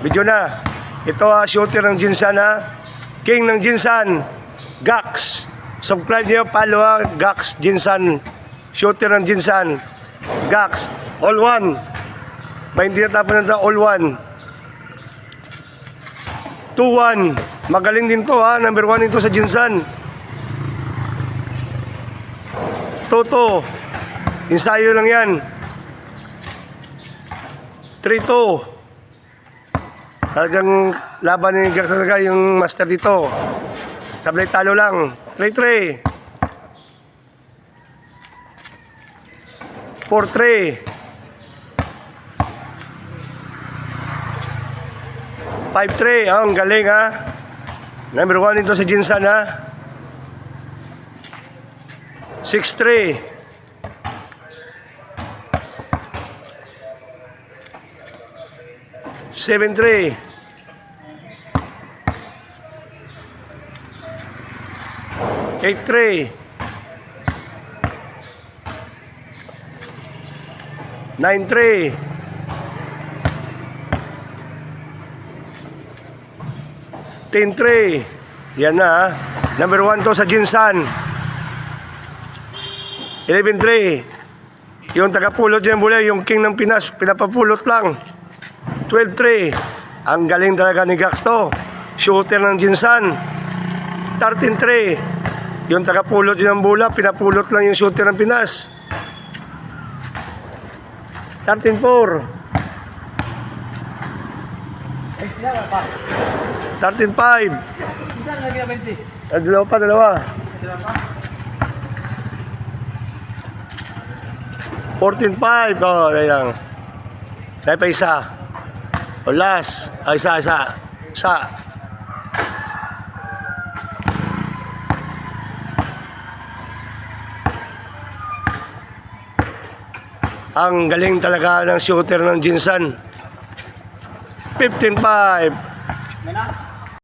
Video na. Ito shooter ng Jinsan King ng Jinsan, Gax. Subscribe niyo, follow Gax Jinsan. Shooter ng Jinsan, Gax. All one. Ba hindi natapon na all one. 2-1. Magaling din to Number 1 ito sa Jinsan. 2-2. Ensayo lang yan. 3-2. Talagang laban ni Gax talaga yung master dito. Sablay talo lang. 3-3. 4-3. 5-3. Ang galing Number 1 ito sa Jinsan 6-3. 7-3. 8-3. 9-3. 10-3. Yan na Number 1 to sa Jinsan. 11-3. Yung tagapulot dyan mula, yung King ng Pinas, pinapapulot lang. 12-3. Ang galing talaga ni Gax to. Shooter ng Jinsan. 13-3. Yung tagapulot yung bula, pinapulot lang yung shooter ng Pinas. 13-4. 13-5. Dalawa. 14-5. Ayan. Dahil pa isa. O last. Isa. Ang galing talaga ng shooter ng Jinsan. 15-5.